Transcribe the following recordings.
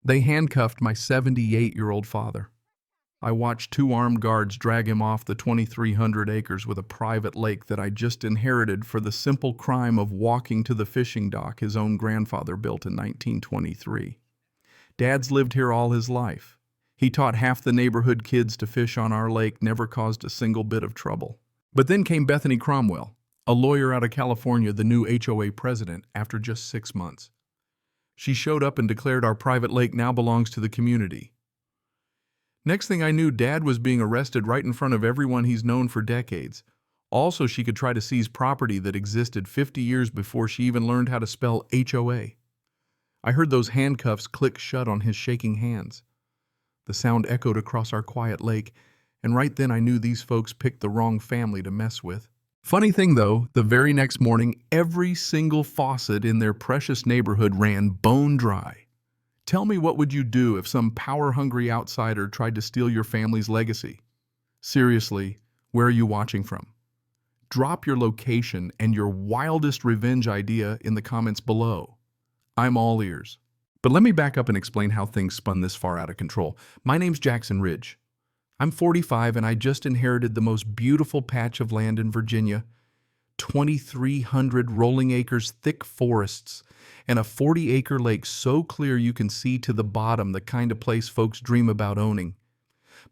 They handcuffed my 78-year-old father. I watched two armed guards drag him off the 2,300 acres with a private lake that I just inherited for the simple crime of walking to the fishing dock his own grandfather built in 1923. Dad's lived here all his life. He taught half the neighborhood kids to fish on our lake, never caused a single bit of trouble. But then came Bethany Cromwell, a lawyer out of California, the new HOA president, after just 6 months. She showed up and declared our private lake now belongs to the community. Next thing I knew, Dad was being arrested right in front of everyone he's known for decades. Also, she could try to seize property that existed 50 years before she even learned how to spell HOA. I heard those handcuffs click shut on his shaking hands. The sound echoed across our quiet lake, and right then I knew these folks picked the wrong family to mess with. Funny thing though, the very next morning, every single faucet in their precious neighborhood ran bone dry. Tell me, what would you do if some power-hungry outsider tried to steal your family's legacy? Seriously, where are you watching from? Drop your location and your wildest revenge idea in the comments below. I'm all ears. But let me back up and explain how things spun this far out of control. My name's Jackson Ridge. I'm 45 and I just inherited the most beautiful patch of land in Virginia. 2,300 rolling acres, thick forests, and a 40-acre lake so clear you can see to the bottom, the kind of place folks dream about owning.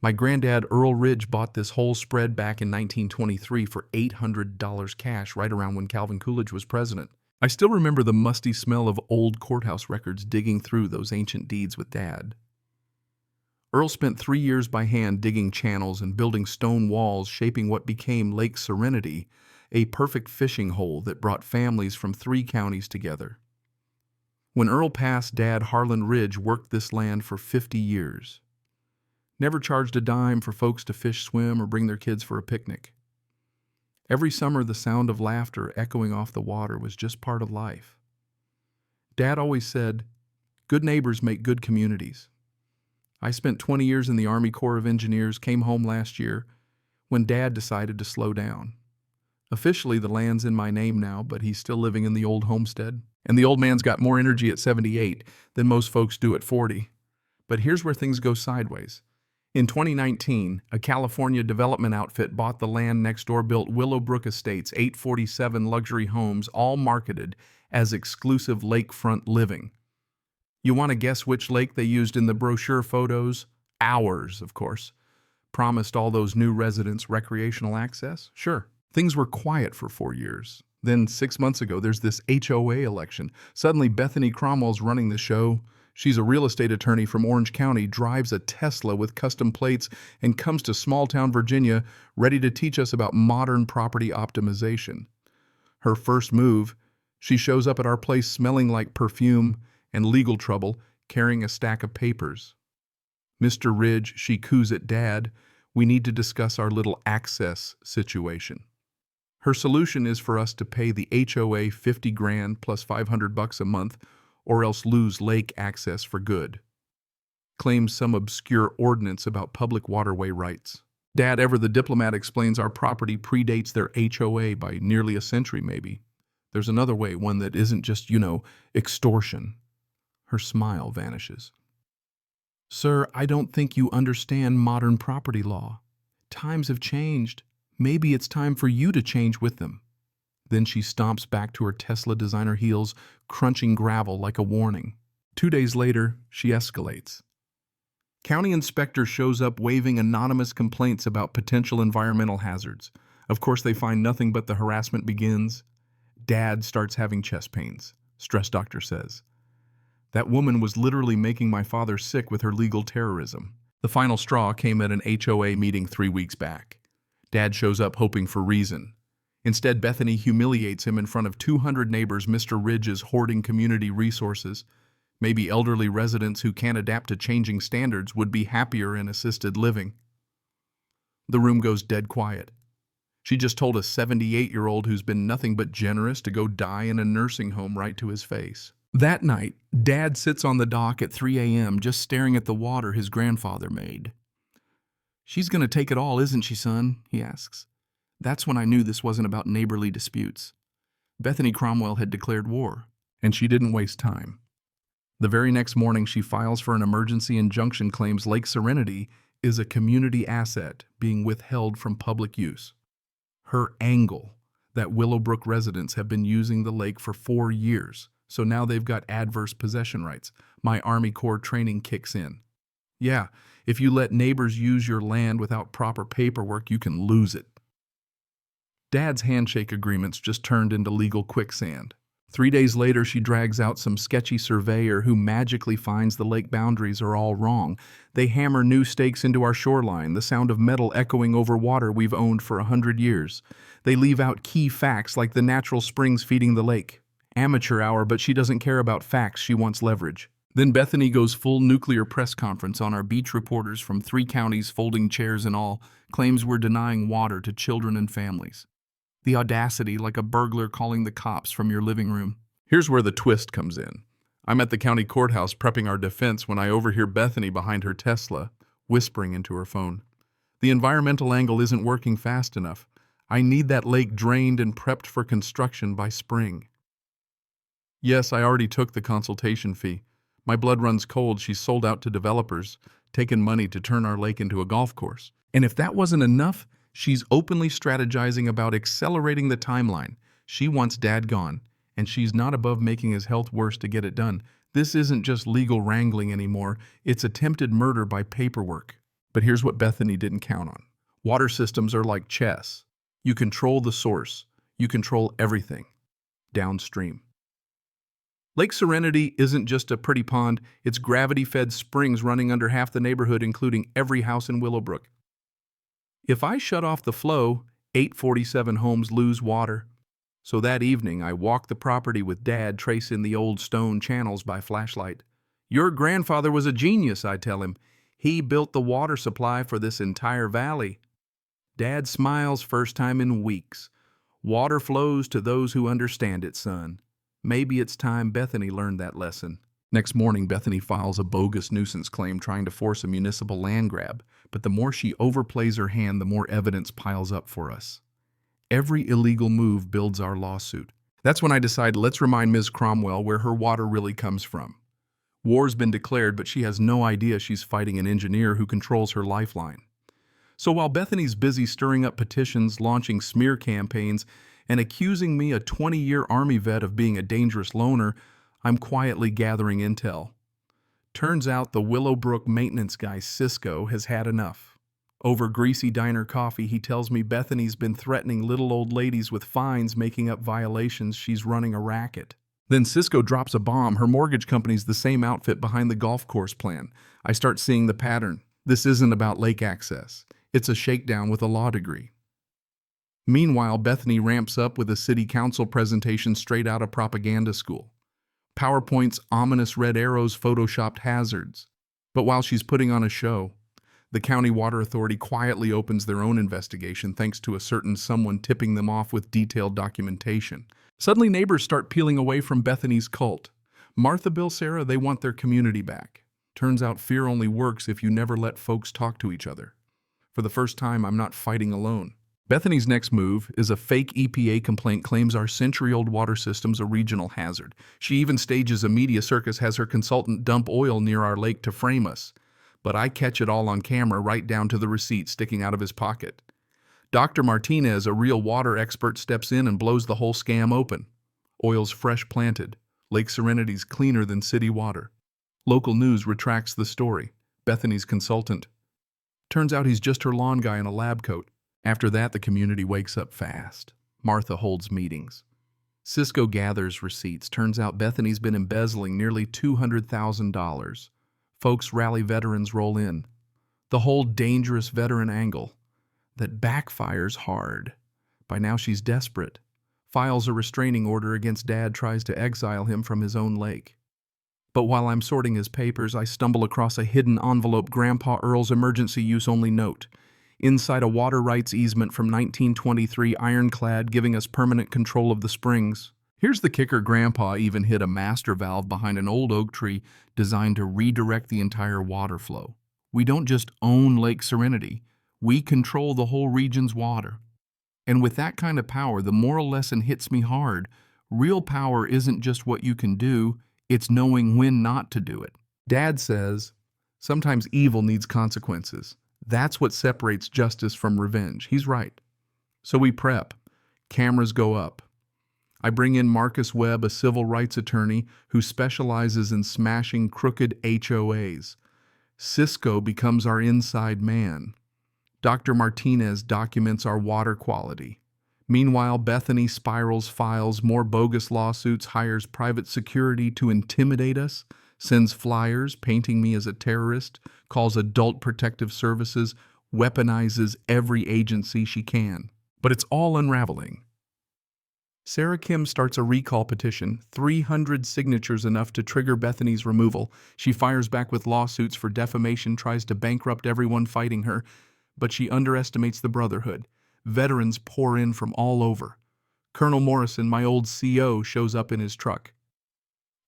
My granddad, Earl Ridge, bought this whole spread back in 1923 for $800 cash, right around when Calvin Coolidge was president. I still remember the musty smell of old courthouse records digging through those ancient deeds with Dad. Earl spent 3 years by hand digging channels and building stone walls, shaping what became Lake Serenity, a perfect fishing hole that brought families from 3 counties together. When Earl passed, Dad, Harlan Ridge, worked this land for 50 years. Never charged a dime for folks to fish, swim, or bring their kids for a picnic. Every summer, the sound of laughter echoing off the water was just part of life. Dad always said, "Good neighbors make good communities." I spent 20 years in the Army Corps of Engineers, came home last year when Dad decided to slow down. Officially, the land's in my name now, but he's still living in the old homestead. And the old man's got more energy at 78 than most folks do at 40. But here's where things go sideways. In 2019, a California development outfit bought the land next door, built Willowbrook Estates, 847 luxury homes, all marketed as exclusive lakefront living. You want to guess which lake they used in the brochure photos? Ours, of course. Promised all those new residents recreational access? Sure. Things were quiet for 4 years. Then 6 months ago, there's this HOA election. Suddenly, Bethany Cromwell's running the show. She's a real estate attorney from Orange County, drives a Tesla with custom plates, and comes to small-town Virginia ready to teach us about modern property optimization. Her first move, she shows up at our place smelling like perfume and legal trouble, carrying a stack of papers. "Mr. Ridge," she coos at Dad, "we need to discuss our little access situation." Her solution is for us to pay the HOA 50 grand plus $500 a month, or else lose lake access for good. Claims some obscure ordinance about public waterway rights. Dad, ever the diplomat, explains our property predates their HOA by nearly a century maybe. There's another way, one that isn't just, extortion. Her smile vanishes. "Sir, I don't think you understand modern property law. Times have changed. Maybe it's time for you to change with them." Then she stomps back to her Tesla designer heels, crunching gravel like a warning. 2 days later, she escalates. County inspector shows up waving anonymous complaints about potential environmental hazards. Of course, they find nothing, but the harassment begins. Dad starts having chest pains, stress doctor says. That woman was literally making my father sick with her legal terrorism. The final straw came at an HOA meeting 3 weeks back. Dad shows up hoping for reason. Instead, Bethany humiliates him in front of 200 neighbors. Mr. Ridge is hoarding community resources. Maybe elderly residents who can't adapt to changing standards would be happier in assisted living. The room goes dead quiet. She just told a 78-year-old who's been nothing but generous to go die in a nursing home right to his face. That night, Dad sits on the dock at 3 a.m. just staring at the water his grandfather made. "She's going to take it all, isn't she, son?" he asks. That's when I knew this wasn't about neighborly disputes. Bethany Cromwell had declared war, and she didn't waste time. The very next morning, she files for an emergency injunction, claims Lake Serenity is a community asset being withheld from public use. Her angle, that Willowbrook residents have been using the lake for 4 years, so now they've got adverse possession rights. My Army Corps training kicks in. Yeah, if you let neighbors use your land without proper paperwork, you can lose it. Dad's handshake agreements just turned into legal quicksand. 3 days later, she drags out some sketchy surveyor who magically finds the lake boundaries are all wrong. They hammer new stakes into our shoreline, the sound of metal echoing over water we've owned for 100 years. They leave out key facts like the natural springs feeding the lake. Amateur hour, but she doesn't care about facts, she wants leverage. Then Bethany goes full nuclear press conference on our beach reporters from 3 counties, folding chairs and all, claims we're denying water to children and families. The audacity, like a burglar calling the cops from your living room. Here's where the twist comes in. I'm at the county courthouse prepping our defense when I overhear Bethany behind her Tesla, whispering into her phone. The environmental angle isn't working fast enough. I need that lake drained and prepped for construction by spring. Yes, I already took the consultation fee. My blood runs cold. She's sold out to developers, taken money to turn our lake into a golf course. And if that wasn't enough, she's openly strategizing about accelerating the timeline. She wants Dad gone, and she's not above making his health worse to get it done. This isn't just legal wrangling anymore. It's attempted murder by paperwork. But here's what Bethany didn't count on. Water systems are like chess. You control the source. You control everything. Downstream. Lake Serenity isn't just a pretty pond. It's gravity-fed springs running under half the neighborhood, including every house in Willowbrook. If I shut off the flow, 847 homes lose water. So that evening, I walk the property with Dad, tracing the old stone channels by flashlight. Your grandfather was a genius, I tell him. He built the water supply for this entire valley. Dad smiles, first time in weeks. Water flows to those who understand it, son. Maybe it's time Bethany learned that lesson. Next morning, Bethany files a bogus nuisance claim trying to force a municipal land grab, but the more she overplays her hand, the more evidence piles up for us. Every illegal move builds our lawsuit. That's when I decide, let's remind Ms. Cromwell where her water really comes from. War's been declared, but she has no idea she's fighting an engineer who controls her lifeline. So while Bethany's busy stirring up petitions, launching smear campaigns, and accusing me, a 20-year Army vet, of being a dangerous loner, I'm quietly gathering intel. Turns out the Willowbrook maintenance guy, Cisco, has had enough. Over greasy diner coffee, he tells me Bethany's been threatening little old ladies with fines, making up violations. She's running a racket. Then Cisco drops a bomb. Her mortgage company's the same outfit behind the golf course plan. I start seeing the pattern. This isn't about lake access. It's a shakedown with a law degree. Meanwhile, Bethany ramps up with a city council presentation straight out of propaganda school. PowerPoint's ominous red arrows, photoshopped hazards. But while she's putting on a show, the County Water Authority quietly opens their own investigation thanks to a certain someone tipping them off with detailed documentation. Suddenly neighbors start peeling away from Bethany's cult. Martha, Bill, Sarah, they want their community back. Turns out fear only works if you never let folks talk to each other. For the first time, I'm not fighting alone. Bethany's next move is a fake EPA complaint, claims our century-old water system's a regional hazard. She even stages a media circus, has her consultant dump oil near our lake to frame us. But I catch it all on camera, right down to the receipt sticking out of his pocket. Dr. Martinez, a real water expert, steps in and blows the whole scam open. Oil's fresh planted. Lake Serenity's cleaner than city water. Local news retracts the story. Bethany's consultant. Turns out he's just her lawn guy in a lab coat. After that, the community wakes up fast. Martha holds meetings. Cisco gathers receipts. Turns out Bethany's been embezzling nearly $200,000. Folks rally, veterans roll in. The whole dangerous veteran angle that backfires hard. By now she's desperate. Files a restraining order against Dad, tries to exile him from his own lake. But while I'm sorting his papers, I stumble across a hidden envelope, Grandpa Earl's emergency use only note. Inside, a water rights easement from 1923, ironclad, giving us permanent control of the springs. Here's the kicker, Grandpa even hid a master valve behind an old oak tree designed to redirect the entire water flow. We don't just own Lake Serenity, we control the whole region's water. And with that kind of power, the moral lesson hits me hard. Real power isn't just what you can do, It's knowing when not to do it. Dad says, sometimes evil needs consequences. That's what separates justice from revenge. He's right. So we prep. Cameras go up. I bring in Marcus Webb, a civil rights attorney who specializes in smashing crooked HOAs. Cisco becomes our inside man. Dr. Martinez documents our water quality. Meanwhile, Bethany spirals files more bogus lawsuits, hires private security to intimidate us, sends flyers painting me as a terrorist, calls Adult Protective Services, weaponizes every agency she can. But it's all unraveling. Sarah Kim starts a recall petition, 300 signatures enough to trigger Bethany's removal. She fires back with lawsuits for defamation, tries to bankrupt everyone fighting her, but she underestimates the brotherhood. Veterans pour in from all over. Colonel Morrison, my old CO, shows up in his truck.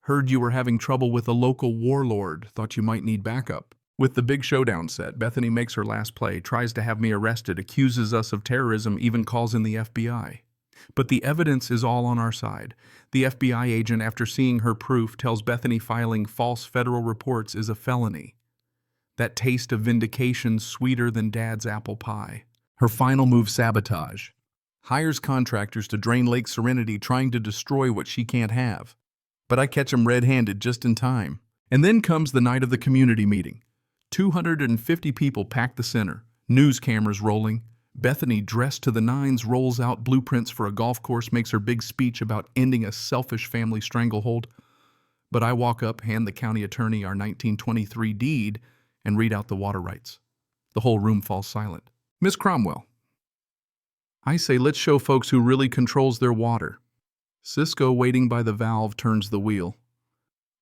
Heard you were having trouble with a local warlord. Thought you might need backup. With the big showdown set, Bethany makes her last play, tries to have me arrested, accuses us of terrorism, even calls in the FBI. But the evidence is all on our side. The FBI agent, after seeing her proof, tells Bethany filing false federal reports is a felony. That taste of vindication sweeter than Dad's apple pie. Her final move, sabotage. Hires contractors to drain Lake Serenity, trying to destroy what she can't have. But I catch him red-handed just in time. And then comes the night of the community meeting. 250 people pack the center, news cameras rolling. Bethany, dressed to the nines, rolls out blueprints for a golf course, makes her big speech about ending a selfish family stranglehold. But I walk up, hand the county attorney our 1923 deed, and read out the water rights. The whole room falls silent. Miss Cromwell. I say, let's show folks who really controls their water. Cisco, waiting by the valve, turns the wheel.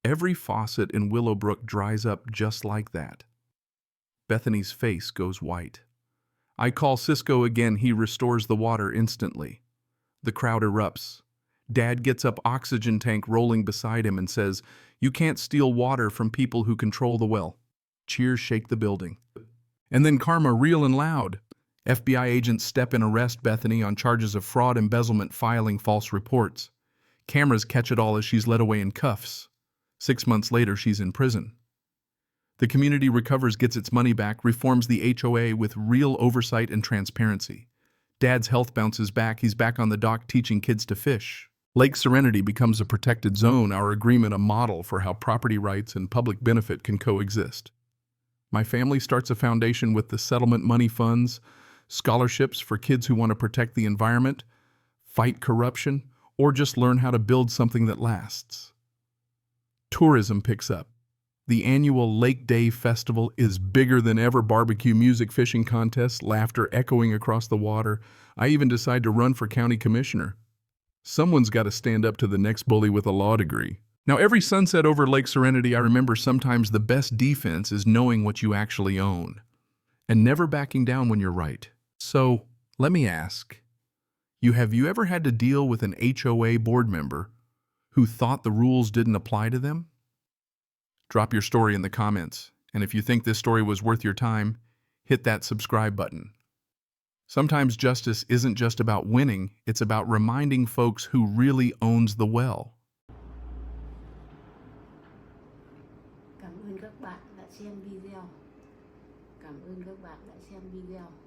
Every faucet in Willowbrook dries up just like that. Bethany's face goes white. I call Cisco again. He restores the water instantly. The crowd erupts. Dad gets up, oxygen tank rolling beside him, and says, "You can't steal water from people who control the well." Cheers shake the building. And then karma, real and loud. FBI agents step in, arrest Bethany on charges of fraud, embezzlement, filing false reports. Cameras catch it all as she's led away in cuffs. 6 months later, she's in prison. The community recovers, gets its money back, reforms the HOA with real oversight and transparency. Dad's health bounces back. He's back on the dock teaching kids to fish. Lake Serenity becomes a protected zone, our agreement a model for how property rights and public benefit can coexist. My family starts a foundation with the settlement money funds, scholarships for kids who want to protect the environment, fight corruption, or just learn how to build something that lasts. Tourism picks up. The annual Lake Day Festival is bigger than ever. Barbecue, music, fishing contests, laughter echoing across the water. I even decide to run for county commissioner. Someone's got to stand up to the next bully with a law degree. Now, every sunset over Lake Serenity, I remember sometimes the best defense is knowing what you actually own and never backing down when you're right. So, let me ask, have you ever had to deal with an HOA board member who thought the rules didn't apply to them? Drop your story in the comments, and if you think this story was worth your time, hit that subscribe button. Sometimes justice isn't just about winning, it's about reminding folks who really owns the well. Cảm ơn các bạn đã xem video. Cảm ơn các bạn đã xem video.